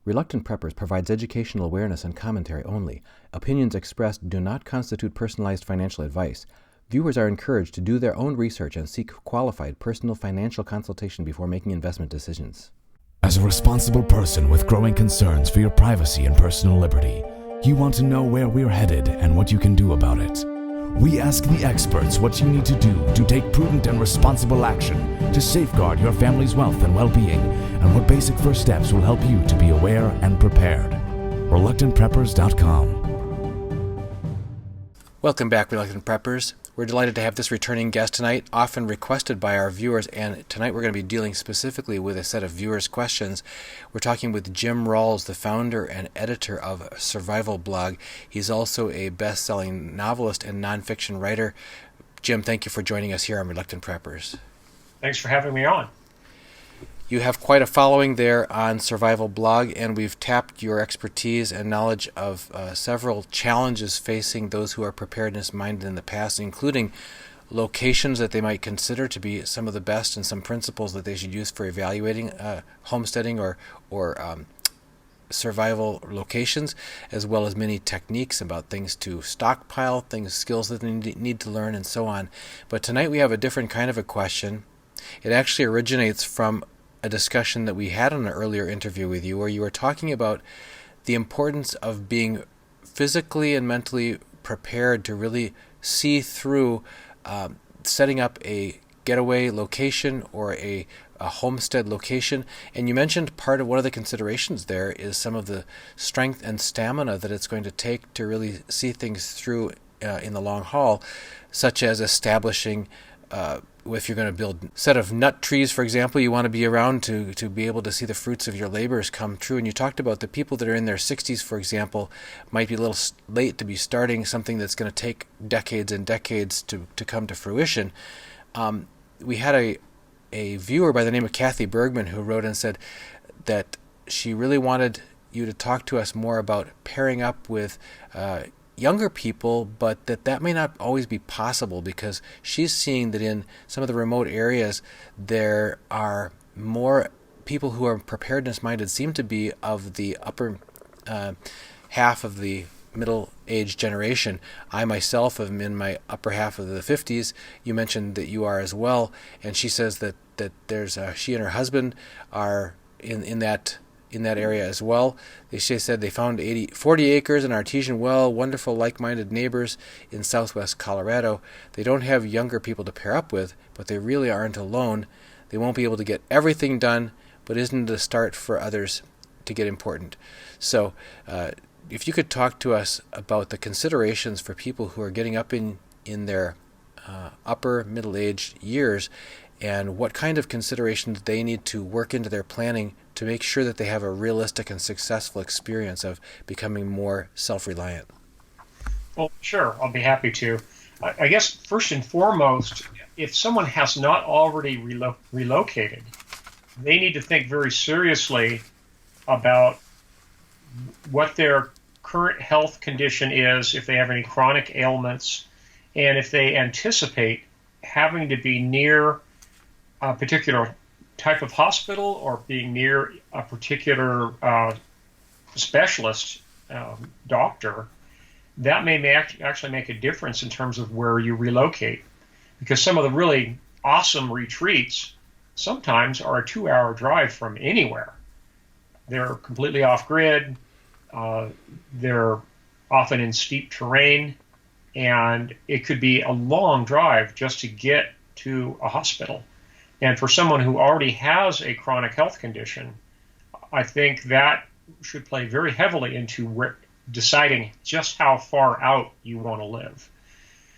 Reluctant Preppers provides educational awareness and commentary only. Opinions expressed do not constitute personalized financial advice. Viewers are encouraged to do their own research and seek qualified personal financial consultation before making investment decisions. As a responsible person with growing concerns for your privacy and personal liberty, you want to know where we're headed and what you can do about it. We ask the experts what you need to do to take prudent and responsible action to safeguard your family's wealth and well-being, and what basic first steps will help you to be aware and prepared. ReluctantPreppers.com. Welcome back, Reluctant Preppers. We're delighted to have this returning guest tonight, often requested by our viewers, and tonight we're going to be dealing specifically with a set of viewers' questions. We're talking with Jim Rawls, the founder and editor of Survival Blog. He's also a best-selling novelist and nonfiction writer. Jim, thank you for joining us here on Reluctant Preppers. Thanks for having me on. You have quite a following there on Survival Blog, and we've tapped your expertise and knowledge of several challenges facing those who are preparedness-minded in the past, including locations that they might consider to be some of the best and some principles that they should use for evaluating homesteading or survival locations, as well as many techniques about things to stockpile, skills that they need to learn, and so on. But tonight we have a different kind of a question. It actually originates from a discussion that we had in an earlier interview with you, where you were talking about the importance of being physically and mentally prepared to really see through setting up a getaway location or a homestead location. And you mentioned one of the considerations there is some of the strength and stamina that it's going to take to really see things through in the long haul, such as establishing if you're going to build a set of nut trees, for example, you want to be around to be able to see the fruits of your labors come true. And you talked about the people that are in their 60s, for example, might be a little late to be starting something that's going to take decades and decades to come to fruition. We had a viewer by the name of Kathy Bergman who wrote and said that she really wanted you to talk to us more about pairing up with younger people, but that may not always be possible, because she's seeing that in some of the remote areas there are more people who are preparedness-minded, seem to be of the upper half of the middle-aged generation. I myself am in my upper half of the 50s. You mentioned that you are as well, and she says that there's she and her husband are in that area as well. She said they found 40 acres, an artesian well, wonderful like-minded neighbors in southwest Colorado. They don't have younger people to pair up with, but they really aren't alone. They won't be able to get everything done, but isn't it a start for others to get important? So if you could talk to us about the considerations for people who are getting up in their upper middle-aged years, and what kind of considerations they need to work into their planning to make sure that they have a realistic and successful experience of becoming more self-reliant. Well, sure, I'll be happy to. I guess first and foremost, if someone has not already relocated, they need to think very seriously about what their current health condition is, if they have any chronic ailments, and if they anticipate having to be near a particular type of hospital or being near a particular specialist doctor. That may actually make a difference in terms of where you relocate, because some of the really awesome retreats sometimes are a 2-hour drive from anywhere. They're completely off-grid, they're often in steep terrain, and it could be a long drive just to get to a hospital. And for someone who already has a chronic health condition, I think that should play very heavily into deciding just how far out you want to live.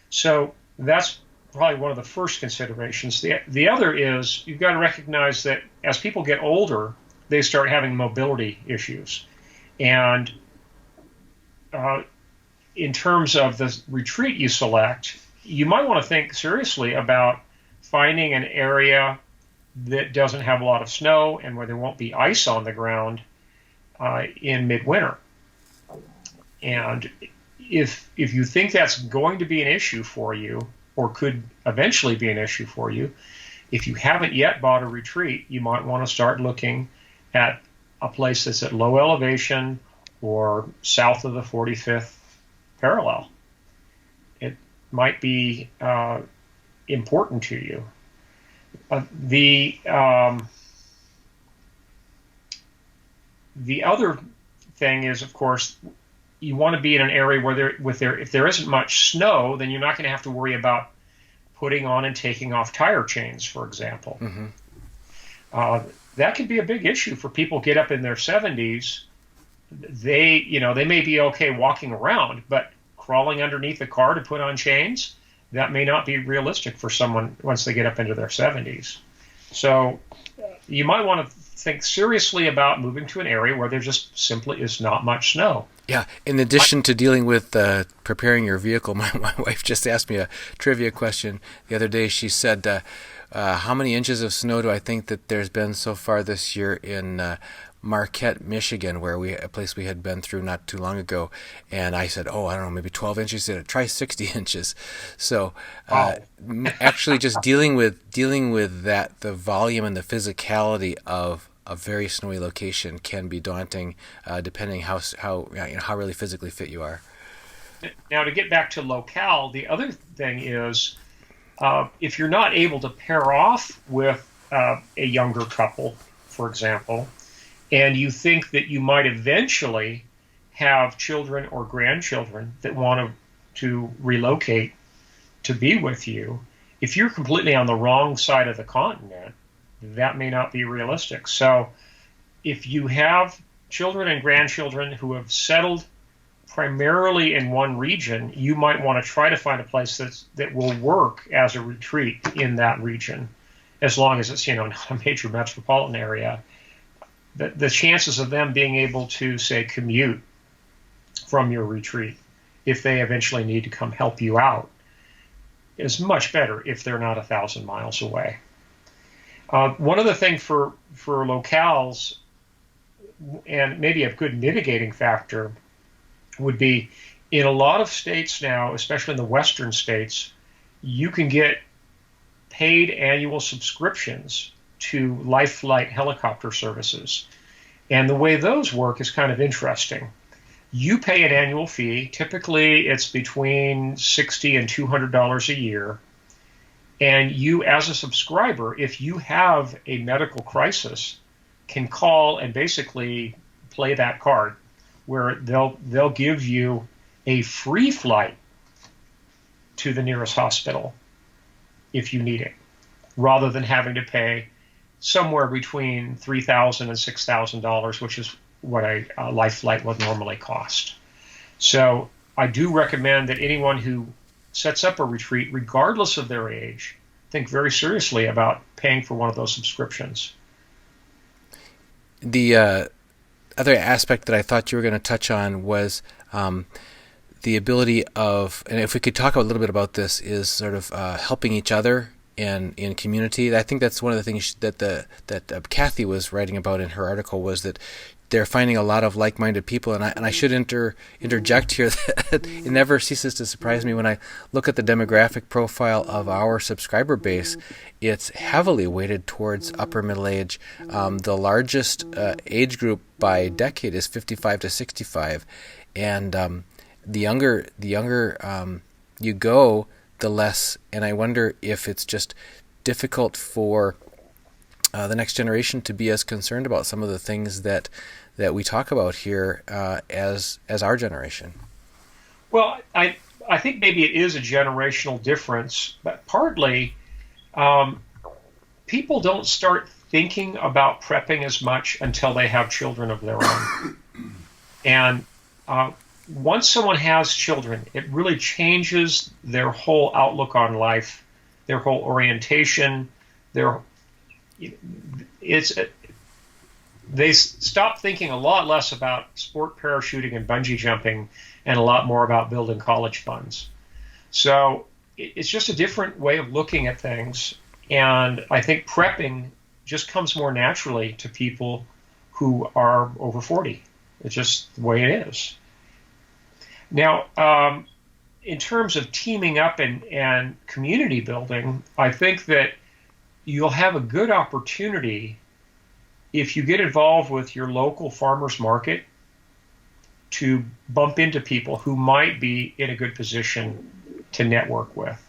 So that's probably one of the first considerations. The other is you've got to recognize that as people get older, they start having mobility issues. And in terms of the retreat you select, you might want to think seriously about finding an area that doesn't have a lot of snow and where there won't be ice on the ground in midwinter. And if you think that's going to be an issue for you, or could eventually be an issue for you, if you haven't yet bought a retreat, you might want to start looking at a place that's at low elevation or south of the 45th parallel. It might be important to you. The other thing is, of course, you want to be in an area where if there isn't much snow, then you're not going to have to worry about putting on and taking off tire chains, for example. Mm-hmm. That can be a big issue for people get up in their 70s. They may be okay walking around, but crawling underneath the car to put on chains, that may not be realistic for someone once they get up into their 70s. So you might want to think seriously about moving to an area where there just simply is not much snow. Yeah, in addition to dealing with preparing your vehicle, my wife just asked me a trivia question the other day. She said, how many inches of snow do I think that there's been so far this year in Marquette, Michigan, a place we had been through not too long ago? And I said, I don't know, maybe 12 inches. She said, try 60 inches. So actually just dealing with that, the volume and the physicality of a very snowy location can be daunting, depending how really physically fit you are. Now, to get back to locale, the other thing is, if you're not able to pair off with a younger couple, for example, and you think that you might eventually have children or grandchildren that want to relocate to be with you, if you're completely on the wrong side of the continent, that may not be realistic. So if you have children and grandchildren who have settled primarily in one region, you might want to try to find a place that will work as a retreat in that region, as long as it's not a major metropolitan area. The chances of them being able to, say, commute from your retreat, if they eventually need to come help you out, is much better if they're not 1,000 miles away. One other thing for locales, and maybe a good mitigating factor, would be in a lot of states now, especially in the western states, you can get paid annual subscriptions to life flight helicopter services. And the way those work is kind of interesting. You pay an annual fee. Typically, it's between $60 and $200 a year. And you, as a subscriber, if you have a medical crisis, can call and basically play that card, where they'll give you a free flight to the nearest hospital if you need it, rather than having to pay somewhere between $3,000 and $6,000, which is what a life flight would normally cost. So I do recommend that anyone who sets up a retreat, regardless of their age, think very seriously about paying for one of those subscriptions. The other aspect that I thought you were going to touch on was the ability of, and if we could talk a little bit about this, is sort of helping each other in community. I think that's one of the things that Kathy was writing about in her article, was that they're finding a lot of like-minded people, and I should interject here that it never ceases to surprise me when I look at the demographic profile of our subscriber base. It's heavily weighted towards upper middle age. The largest age group by decade is 55 to 65, and the younger you go, the less. And I wonder if it's just difficult for the next generation to be as concerned about some of the things that we talk about here as our generation. Well, I think maybe it is a generational difference, but partly people don't start thinking about prepping as much until they have children of their own. And once someone has children, it really changes their whole outlook on life, their whole orientation, they stop thinking a lot less about sport parachuting and bungee jumping and a lot more about building college funds. So it's just a different way of looking at things. And I think prepping just comes more naturally to people who are over 40. It's just the way it is. Now, in terms of teaming up and community building, I think that you'll have a good opportunity if you get involved with your local farmers market, to bump into people who might be in a good position to network with.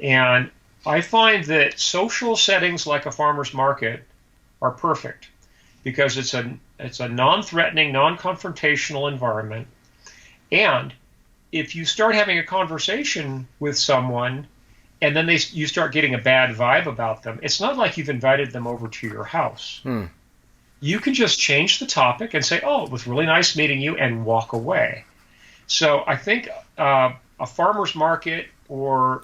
And I find that social settings like a farmer's market are perfect because it's a non-threatening, non-confrontational environment. And if you start having a conversation with someone and then you start getting a bad vibe about them, it's not like you've invited them over to your house. You can just change the topic and say, oh, it was really nice meeting you, and walk away. So I think a farmer's market or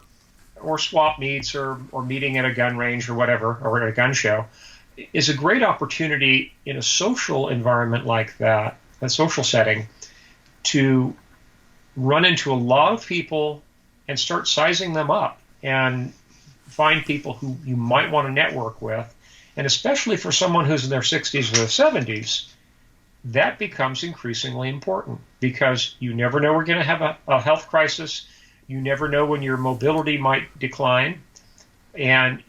swap meets or meeting at a gun range or whatever, or at a gun show, is a great opportunity in a social environment like that, a social setting, to run into a lot of people and start sizing them up and find people who you might want to network with. And especially for someone who's in their 60s or their 70s, that becomes increasingly important because you never know we're going to have a health crisis. You never know when your mobility might decline. And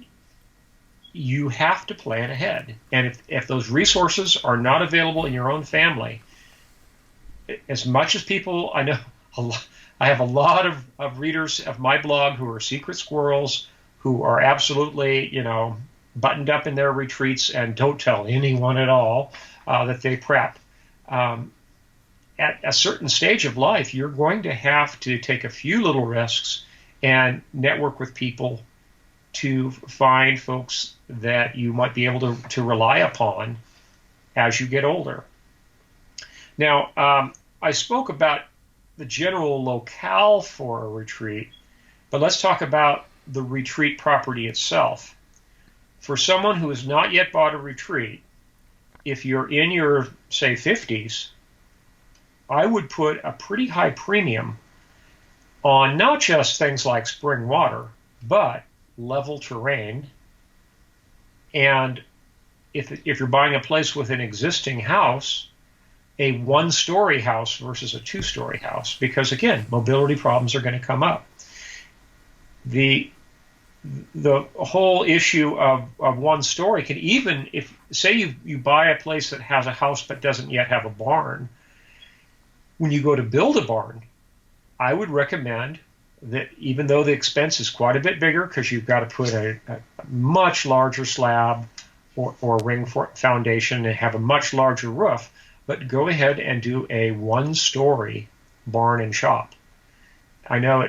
you have to plan ahead. And if those resources are not available in your own family, as much as people, I know, I have a lot of readers of my blog who are secret squirrels, who are absolutely, buttoned up in their retreats and don't tell anyone at all that they prep. At a certain stage of life, you're going to have to take a few little risks and network with people to find folks that you might be able to rely upon as you get older. Now, I spoke about the general locale for a retreat, but let's talk about the retreat property itself. For someone who has not yet bought a retreat, if you're in your, say, 50s, I would put a pretty high premium on not just things like spring water, but level terrain. And if you're buying a place with an existing house, a one-story house versus a two-story house, because, again, mobility problems are going to come up. The whole issue of one story can, even if, say you buy a place that has a house but doesn't yet have a barn, when you go to build a barn, I would recommend that even though the expense is quite a bit bigger because you've got to put a much larger slab or ring foundation and have a much larger roof, but go ahead and do a one-story barn and shop. I know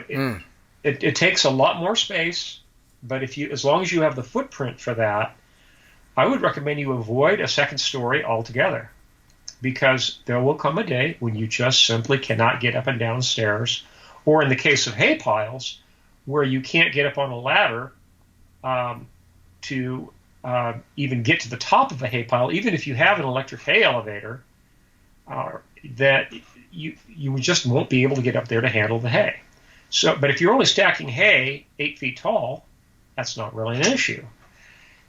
it takes a lot more space, but as long as you have the footprint for that, I would recommend you avoid a second story altogether, because there will come a day when you just simply cannot get up and down stairs, or in the case of hay piles, where you can't get up on a ladder to even get to the top of a hay pile, even if you have an electric hay elevator, that you just won't be able to get up there to handle the hay. So, but if you're only stacking hay 8 feet tall, that's not really an issue.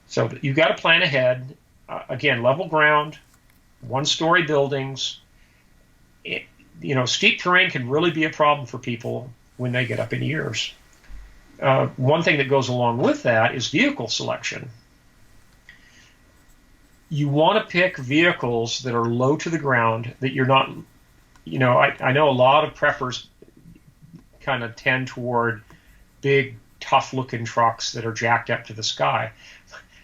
So you've got to plan ahead. Again, level ground, one-story buildings. Steep terrain can really be a problem for people when they get up in years. One thing that goes along with that is vehicle selection. You want to pick vehicles that are low to the ground, that you're not, I know a lot of preppers kind of tend toward big, tough-looking trucks that are jacked up to the sky.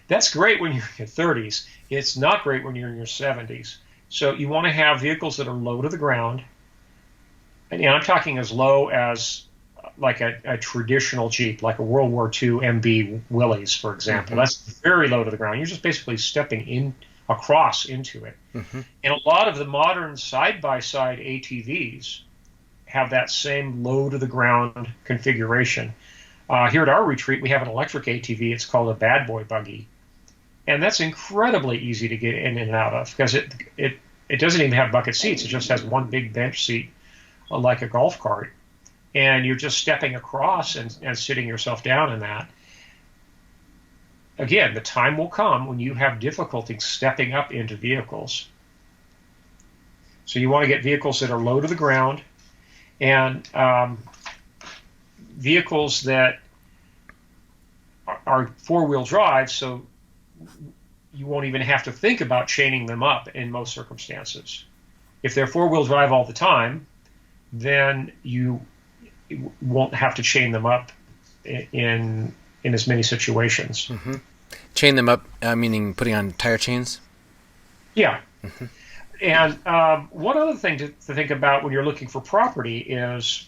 That's great when you're in your 30s. It's not great when you're in your 70s. So you want to have vehicles that are low to the ground. And I'm talking as low as like a traditional Jeep, like a World War II MB Willys, for example. Mm-hmm. That's very low to the ground. You're just basically stepping across into it. Mm-hmm. And a lot of the modern side-by-side ATVs have that same low-to-the-ground configuration. Here at our retreat, we have an electric ATV. It's called a bad boy buggy. And that's incredibly easy to get in and out of, because it doesn't even have bucket seats. It just has one big bench seat, like a golf cart. And you're just stepping across and sitting yourself down in that. Again, the time will come when you have difficulty stepping up into vehicles. So you want to get vehicles that are low to the ground, and vehicles that are four-wheel drive. So you won't even have to think about chaining them up in most circumstances. If they're four-wheel drive all the time, then you won't have to chain them up in as many situations. Mm-hmm. Chain them up, meaning putting on tire chains? Yeah. Mm-hmm. And one other thing to think about when you're looking for property is,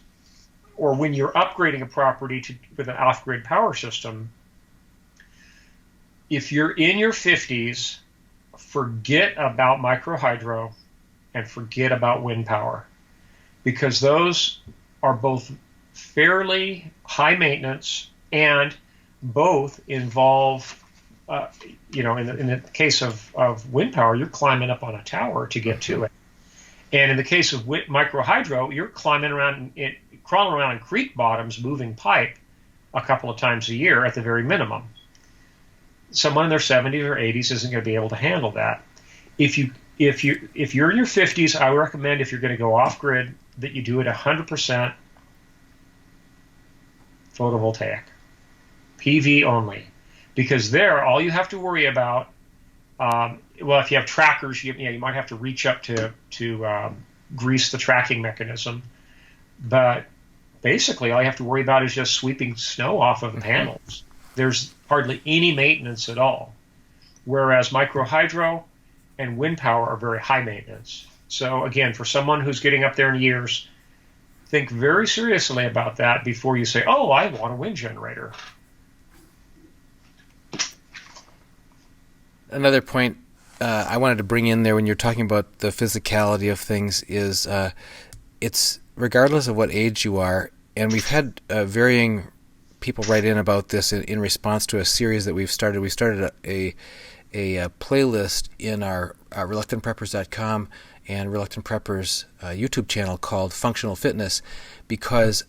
or when you're upgrading a property with an off-grid power system, if you're in your 50s, forget about microhydro and forget about wind power, because those are both fairly high maintenance and both involve, in the case of wind power, you're climbing up on a tower to get to it. And in the case of microhydro, you're crawling around in creek bottoms, moving pipe a couple of times a year at the very minimum. Someone in their 70s or 80s isn't going to be able to handle that. If you're in your 50s, I recommend, if you're going to go off grid, that you do it 100% photovoltaic, PV only, because there all you have to worry about. Well, if you have trackers, you might have to reach up to grease the tracking mechanism, but basically all you have to worry about is just sweeping snow off of the panels. There's hardly any maintenance at all, whereas microhydro and wind power are very high maintenance. So again, for someone who's getting up there in years, think very seriously about that before you say, oh, I want a wind generator. Another point I wanted to bring in there when you're talking about the physicality of things is it's regardless of what age you are, and we've had varying people write in about this in response to a series that we've started. We started a playlist in our ReluctantPreppers.com and Reluctant Preppers YouTube channel called Functional Fitness, because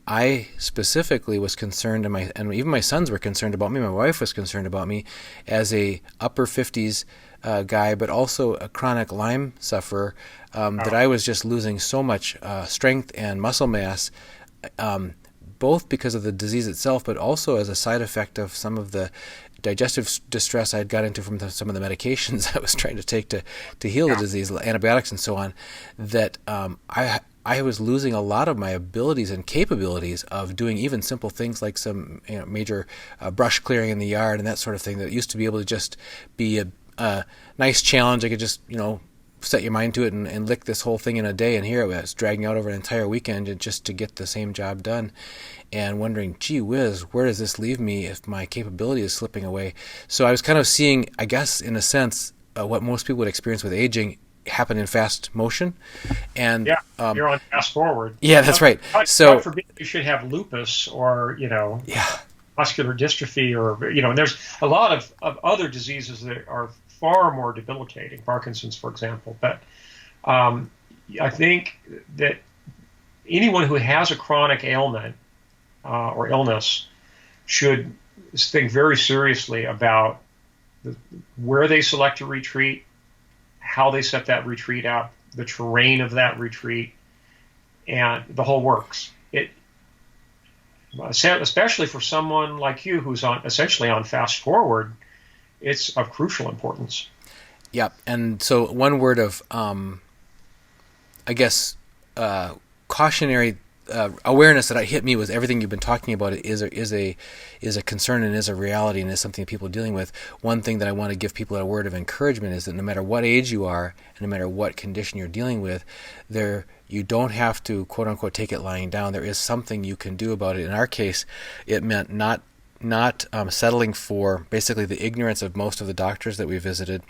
I specifically was concerned, and even my sons were concerned about me. My wife was concerned about me as a upper 50s guy, but also a chronic Lyme sufferer, that I was just losing so much strength and muscle mass, both because of the disease itself, but also as a side effect of some of the digestive distress I had got into from some of the medications I was trying to take to heal the disease, antibiotics and so on, that I was losing a lot of my abilities and capabilities of doing even simple things like some major brush clearing in the yard and that sort of thing that used to be able to just be a nice challenge. I could just, set your mind to it and lick this whole thing in a day, and here it was dragging out over an entire weekend just to get the same job done, and wondering, gee whiz, where does this leave me if my capability is slipping away? So I was kind of seeing, I guess, in a sense, what most people would experience with aging happen in fast motion. And you're on fast forward. Yeah, that's right. So God forbid you should have lupus or muscular dystrophy, or and there's a lot of other diseases that are far more debilitating, Parkinson's, for example. But I think that anyone who has a chronic ailment or illness should think very seriously about where they select a retreat, how they set that retreat up, the terrain of that retreat, and the whole works. Especially for someone like you who's essentially on fast forward, it's of crucial importance. Yeah, and so one word of, cautionary awareness that hit me was everything you've been talking about is a concern and is a reality and is something that people are dealing with. One thing that I want to give people a word of encouragement is that no matter what age you are and no matter what condition you're dealing with, you don't have to quote unquote take it lying down. There is something you can do about it. In our case, it meant not settling for basically the ignorance of most of the doctors that we visited,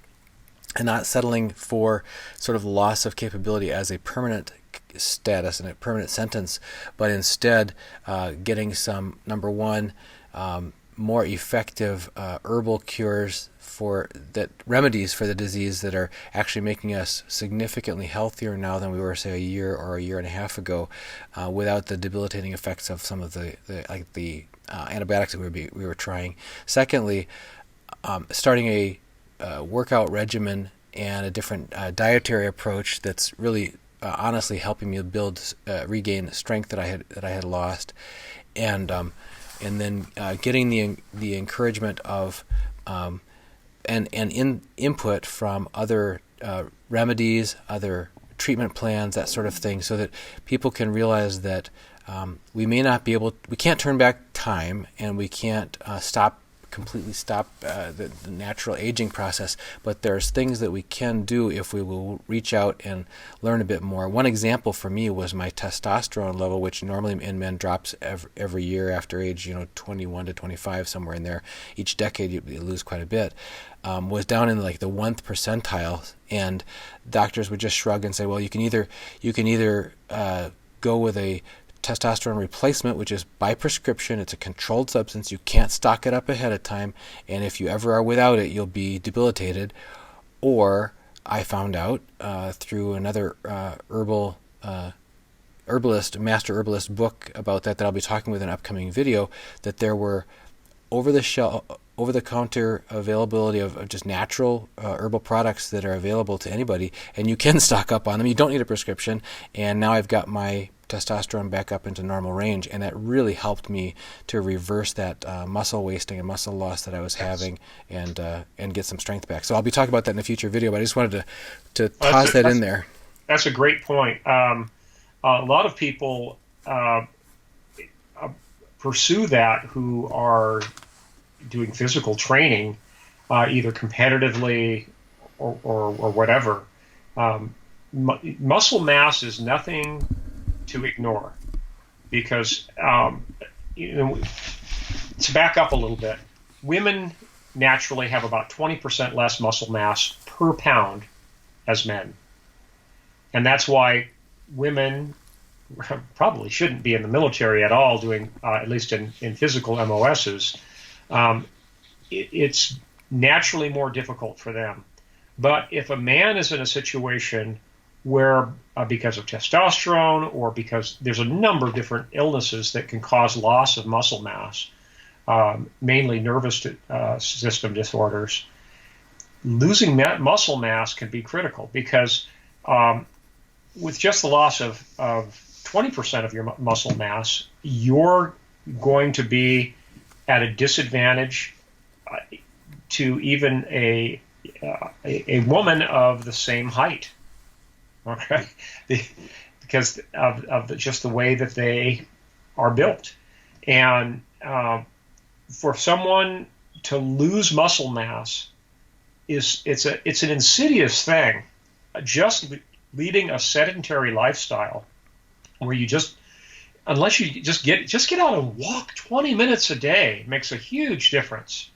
and not settling for sort of loss of capability as a permanent status and a permanent sentence, but instead getting some, number one, more effective herbal cures remedies for the disease that are actually making us significantly healthier now than we were, say, a year or a year and a half ago, without the debilitating effects of some of the antibiotics that we were trying. Secondly, starting a workout regimen and a different dietary approach that's really honestly helping me regain strength that I had lost, and then getting the encouragement of and input from other remedies, other treatment plans, that sort of thing, so that people can realize that we can't turn back time, and we can't completely stop the natural aging process, but there's things that we can do if we will reach out and learn a bit more. One example for me was my testosterone level, which normally in men drops every year after age 21 to 25, somewhere in there. Each decade you lose quite a bit. Was down in like the 1th percentile, and doctors would just shrug and say, well, you can either go with a testosterone replacement, which is by prescription. It's a controlled substance. You can't stock it up ahead of time, and if you ever are without it, you'll be debilitated. Or I found out through another master herbalist book about that I'll be talking with in an upcoming video, that there were over-the-counter availability of just natural herbal products that are available to anybody, and you can stock up on them. You don't need a prescription, and now I've got my testosterone back up into normal range, and that really helped me to reverse that muscle wasting and muscle loss that I was having, and get some strength back. So I'll be talking about that in a future video, but I just wanted to toss that in there. That's a great point. A lot of people pursue that who are doing physical training, either competitively or whatever. Muscle mass is nothing to ignore, because to back up a little bit, women naturally have about 20% less muscle mass per pound as men, and that's why women probably shouldn't be in the military at all, doing at least in physical MOSs. It's naturally more difficult for them. But if a man is in a situation where because of testosterone, or because there's a number of different illnesses that can cause loss of muscle mass, mainly nervous system disorders, losing muscle mass can be critical, because with just the loss of 20% of your muscle mass, you're going to be at a disadvantage to even a woman of the same height. Okay, because of just the way that they are built, and for someone to lose muscle mass it's an insidious thing. Just leading a sedentary lifestyle, where you unless you just get out and walk 20 minutes a day, makes a huge difference.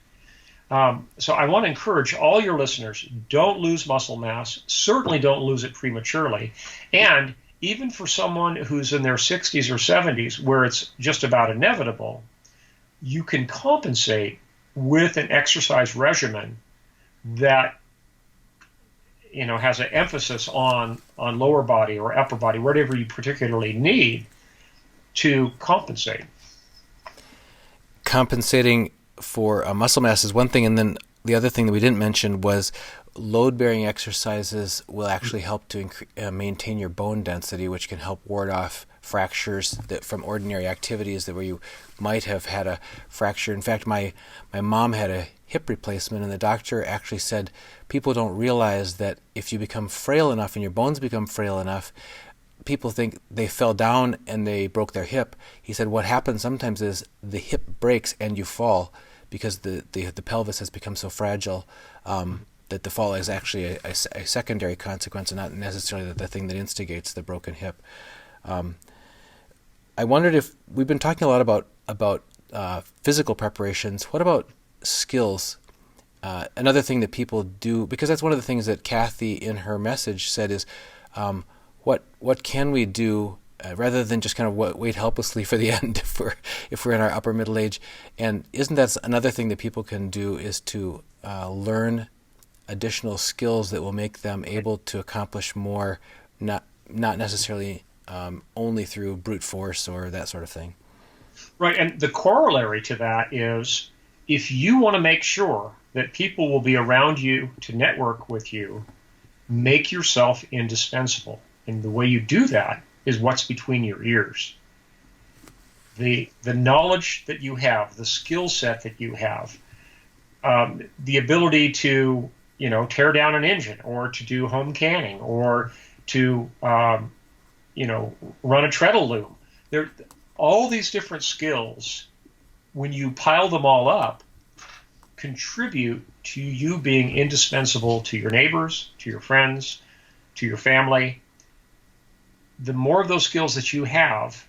So I want to encourage all your listeners, don't lose muscle mass. Certainly don't lose it prematurely. And even for someone who's in their 60s or 70s, where it's just about inevitable, you can compensate with an exercise regimen that has an emphasis on lower body or upper body, whatever you particularly need to compensate. Compensating for muscle mass is one thing, and then the other thing that we didn't mention was load-bearing exercises will actually help to maintain your bone density, which can help ward off fractures that from ordinary activities that where you might have had a fracture. In fact, my mom had a hip replacement, and the doctor actually said people don't realize that if you become frail enough and your bones become frail enough, people think they fell down and they broke their hip. He said what happens sometimes is the hip breaks and you fall, because the pelvis has become so fragile that the fall is actually a secondary consequence, and not necessarily the thing that instigates the broken hip. I wondered if we've been talking a lot about physical preparations. What about skills? Another thing that people do, because that's one of the things that Kathy in her message said is, what can we do rather than just kind of wait helplessly for the end if we're in our upper middle age? And isn't that another thing that people can do, is to learn additional skills that will make them able to accomplish more, not necessarily only through brute force or that sort of thing. Right, and the corollary to that is, if you want to make sure that people will be around you to network with you, make yourself indispensable. And the way you do that is what's between your ears. The knowledge that you have, the skill set that you have, the ability to, tear down an engine, or to do home canning, or to, run a treadle loom. There, all these different skills, when you pile them all up, contribute to you being indispensable to your neighbors, to your friends, to your family. The more of those skills that you have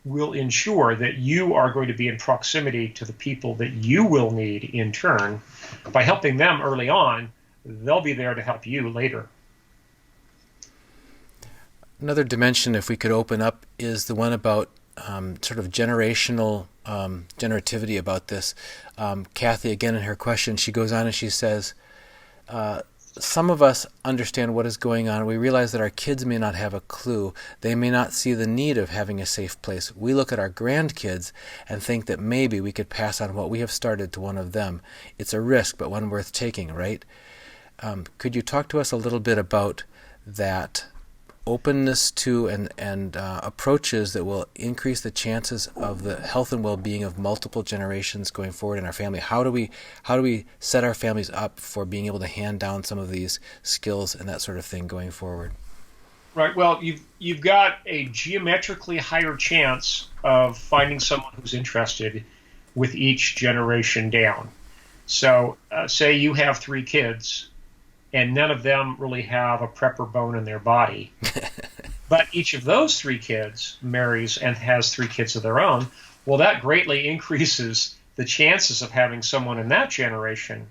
will ensure that you are going to be in proximity to the people that you will need in turn. By helping them early on, they'll be there to help you later. Another dimension, if we could open up, is the one about sort of generational generativity about this. Kathy, again, in her question, she goes on and she says, some of us understand what is going on. We realize that our kids may not have a clue. They may not see the need of having a safe place. We look at our grandkids and think that maybe we could pass on what we have started to one of them. It's a risk, but one worth taking, right? Could you talk to us a little bit about that openness to and approaches that will increase the chances of the health and well-being of multiple generations going forward in our family? How do we set our families up for being able to hand down some of these skills and that sort of thing going forward? Right. Well, you've got a geometrically higher chance of finding someone who's interested with each generation down. So, say you have 3 kids, and none of them really have a prepper bone in their body. But each of those 3 kids marries and has 3 kids of their own. Well, that greatly increases the chances of having someone in that generation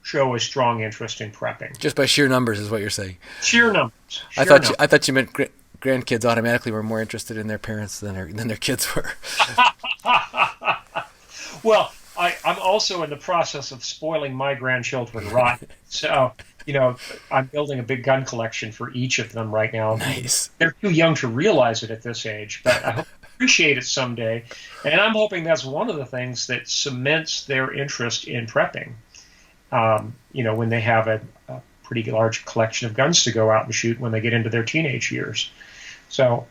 show a strong interest in prepping. Just by sheer numbers is what you're saying. Sheer numbers. I thought you meant grandkids automatically were more interested in their parents than their kids were. Well, I'm also in the process of spoiling my grandchildren rotten. So, I'm building a big gun collection for each of them right now. Nice. They're too young to realize it at this age, but I hope they appreciate it someday. And I'm hoping that's one of the things that cements their interest in prepping. When they have a pretty large collection of guns to go out and shoot when they get into their teenage years. So,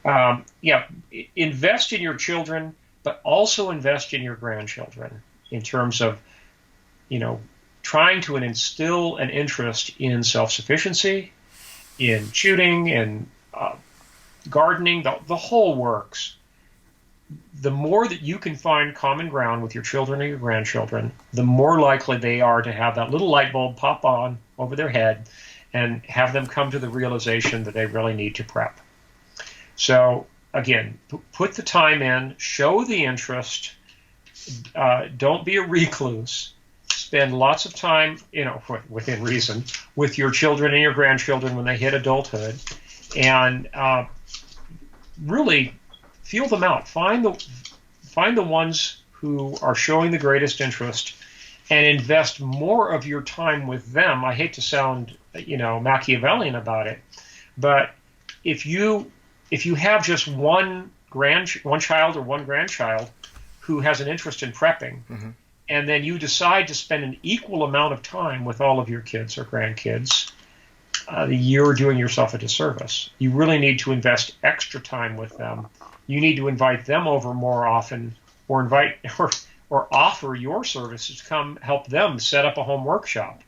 invest in your children, but also invest in your grandchildren in terms of, trying to instill an interest in self-sufficiency, in shooting, and gardening, the whole works. The more that you can find common ground with your children or your grandchildren, the more likely they are to have that little light bulb pop on over their head and have them come to the realization that they really need to prep. So, again, put the time in, show the interest, don't be a recluse. Spend lots of time, within reason, with your children and your grandchildren when they hit adulthood, and really feel them out. Find the ones who are showing the greatest interest, and invest more of your time with them. I hate to sound, Machiavellian about it, but if you have just one child or one grandchild who has an interest in prepping. Mm-hmm. And then you decide to spend an equal amount of time with all of your kids or grandkids, you're doing yourself a disservice. You really need to invest extra time with them. You need to invite them over more often, or offer your services to come help them set up a home workshop,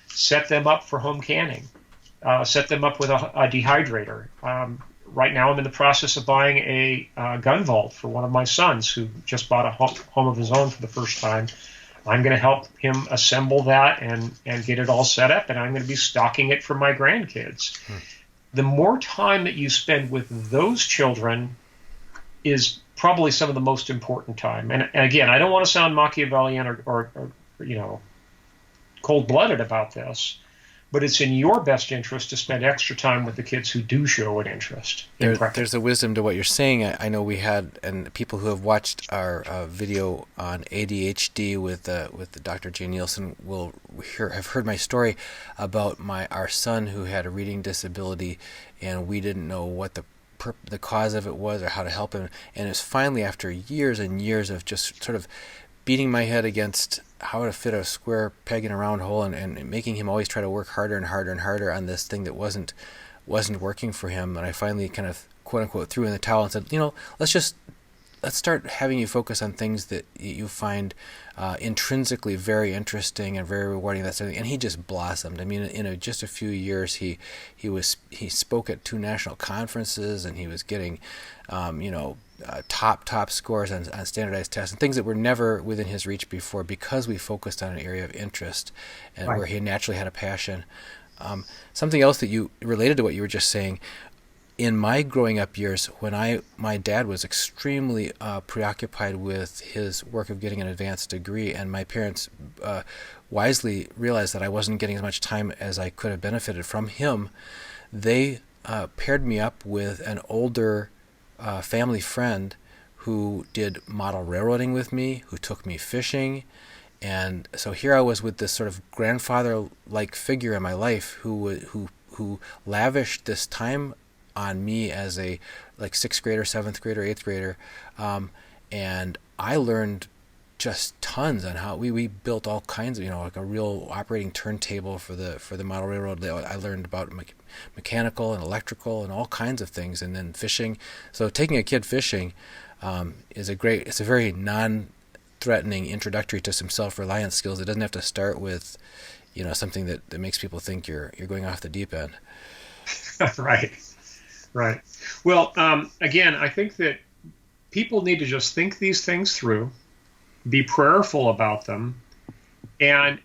set them up for home canning, set them up with a dehydrator. Right now I'm in the process of buying a gun vault for one of my sons who just bought a home of his own for the first time. I'm going to help him assemble that and get it all set up, and I'm going to be stocking it for my grandkids. The more time that you spend with those children is probably some of the most important time. And again, I don't want to sound Machiavellian or cold-blooded about this, but it's in your best interest to spend extra time with the kids who do show an interest. There's a wisdom to what you're saying. I know we had, and people who have watched our video on ADHD with Dr. Jay Nielsen have heard my story about our son who had a reading disability, and we didn't know what the cause of it was or how to help him. And it was finally after years and years of just sort of beating my head against how to fit a square peg in a round hole and making him always try to work harder and harder and harder on this thing that wasn't working for him. And I finally kind of, quote unquote, threw in the towel and said, let's just let's start having you focus on things that you find intrinsically very interesting and very rewarding. That sort of thing. And he just blossomed. I mean, in just a few years, he spoke at 2 national conferences, and he was getting, top scores on standardized tests and things that were never within his reach before, because we focused on an area of interest and where he naturally had a passion. Something else that you related to what you were just saying. In my growing up years, when my dad was extremely preoccupied with his work of getting an advanced degree, and my parents wisely realized that I wasn't getting as much time as I could have benefited from him, they paired me up with an older family friend who did model railroading with me, who took me fishing. And so here I was with this sort of grandfather-like figure in my life who lavished this time on me as a 6th grader, 7th grader, 8th grader, and I learned just tons on how we built all kinds of, like a real operating turntable for the model railroad. I learned about mechanical and electrical and all kinds of things, and then fishing. So taking a kid fishing it's a very non-threatening introductory to some self-reliance skills. It doesn't have to start with something that makes people think you're going off the deep end. Right. Well, again, I think that people need to just think these things through, be prayerful about them, and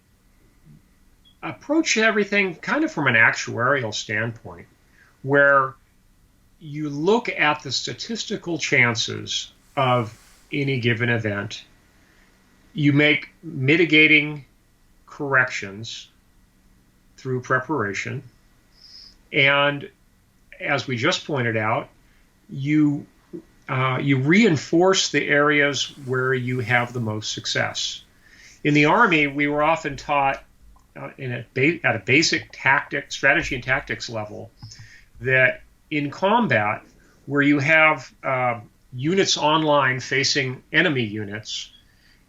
approach everything kind of from an actuarial standpoint, where you look at the statistical chances of any given event, you make mitigating corrections through preparation, and as we just pointed out, you reinforce the areas where you have the most success. In the Army, we were often taught at a basic strategy and tactics level that in combat, where you have units online facing enemy units,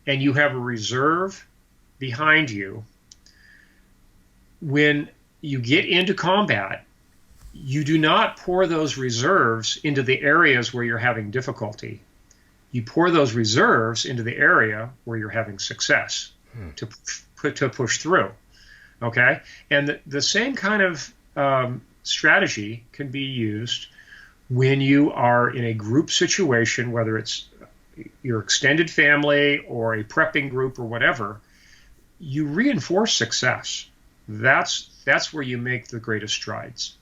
and you have a reserve behind you, when you get into combat, you do not pour those reserves into the areas where you're having difficulty. You pour those reserves into the area where you're having success to push through. Okay? And the same kind of strategy can be used when you are in a group situation, whether it's your extended family or a prepping group or whatever. You reinforce success. That's where you make the greatest strides.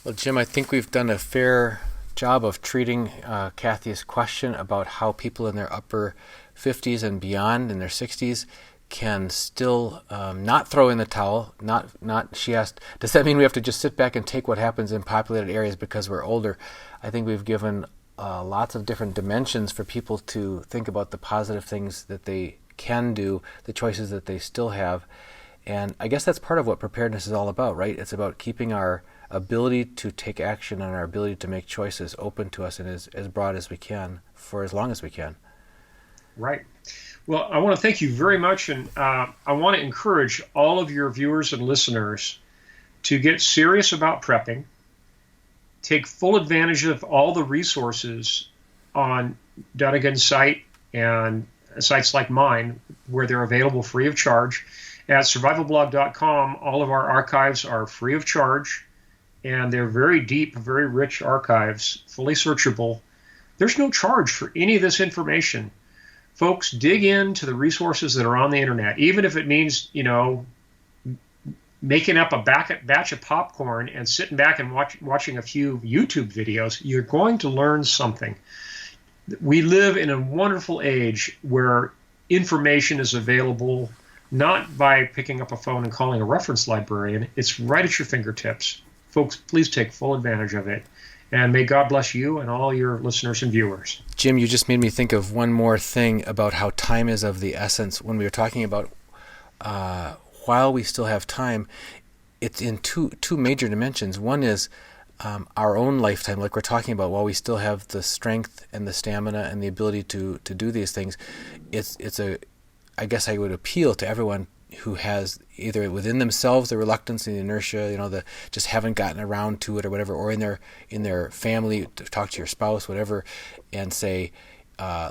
Well, Jim, I think we've done a fair job of treating Kathy's question about how people in their upper 50s and beyond, in their 60s, can still not throw in the towel. She asked, does that mean we have to just sit back and take what happens in populated areas because we're older? I think we've given lots of different dimensions for people to think about the positive things that they can do, the choices that they still have. And I guess that's part of what preparedness is all about, right? It's about keeping our ability to take action and our ability to make choices open to us and as broad as we can for as long as we can. Right. Well, I want to thank you very much, and I want to encourage all of your viewers and listeners to get serious about prepping, take full advantage of all the resources on Dunnigan's site and sites like mine where they're available free of charge. At survivalblog.com, all of our archives are free of charge, and they're very deep, very rich archives, fully searchable. There's no charge for any of this information. Folks, dig into the resources that are on the internet, even if it means, making up a batch of popcorn and sitting back and watching a few YouTube videos. You're going to learn something. We live in a wonderful age where information is available not by picking up a phone and calling a reference librarian. It's right at your fingertips. Folks, please take full advantage of it. And may God bless you and all your listeners and viewers. Jim, you just made me think of one more thing about how time is of the essence. When we were talking about while we still have time, it's in two major dimensions. One is our own lifetime, like we're talking about, while we still have the strength and the stamina and the ability to do these things. I guess I would appeal to everyone who has either within themselves the reluctance and the inertia, the just haven't gotten around to it or whatever, or in their family, to talk to your spouse, whatever, and say,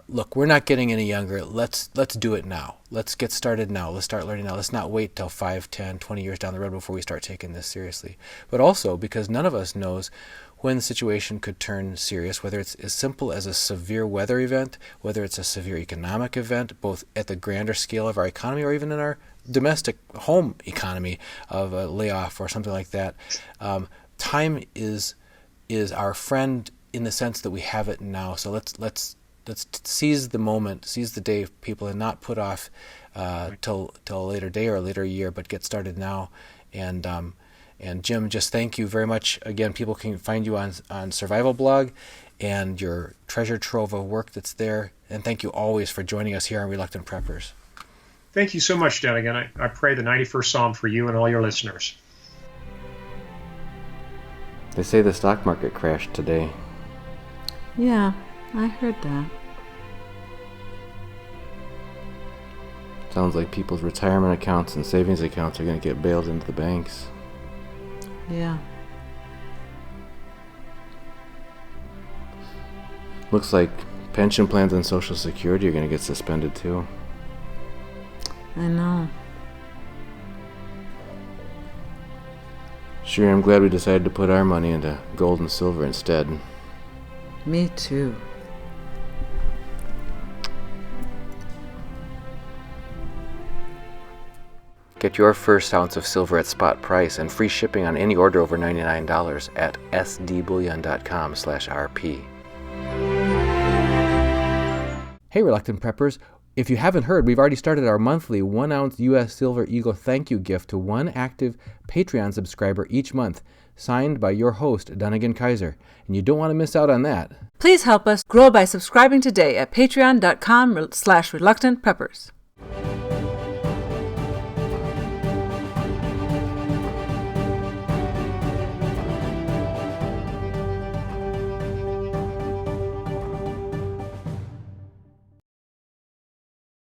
look, we're not getting any younger. Let's do it now. Let's get started now. Let's start learning now. Let's not wait till 5, 10, 20 years down the road before we start taking this seriously. But also because none of us knows when the situation could turn serious, whether it's as simple as a severe weather event, whether it's a severe economic event, both at the grander scale of our economy or even in our domestic home economy of a layoff or something like that. Time is our friend in the sense that we have it now. So let's seize the moment, seize the day, people, and not put off till a later day or a later year, but get started now. And Jim, just thank you very much. Again, people can find you on Survival Blog and your treasure trove of work that's there. And thank you always for joining us here on Reluctant Preppers. Thank you so much, Dan. Again, I pray the 91st Psalm for you and all your listeners. They say the stock market crashed today. Yeah, I heard that. Sounds like people's retirement accounts and savings accounts are going to get bailed into the banks. Yeah. Looks like pension plans and Social Security are going to get suspended too. I know. Sure, I'm glad we decided to put our money into gold and silver instead. Me too. Get your first ounce of silver at spot price and free shipping on any order over $99 at sdbullion.com/rp. Hey, Reluctant Preppers. If you haven't heard, we've already started our monthly 1-ounce U.S. Silver Eagle thank you gift to one active Patreon subscriber each month, signed by your host, Dunnigan Kaiser. And you don't want to miss out on that. Please help us grow by subscribing today at patreon.com/reluctantpreppers.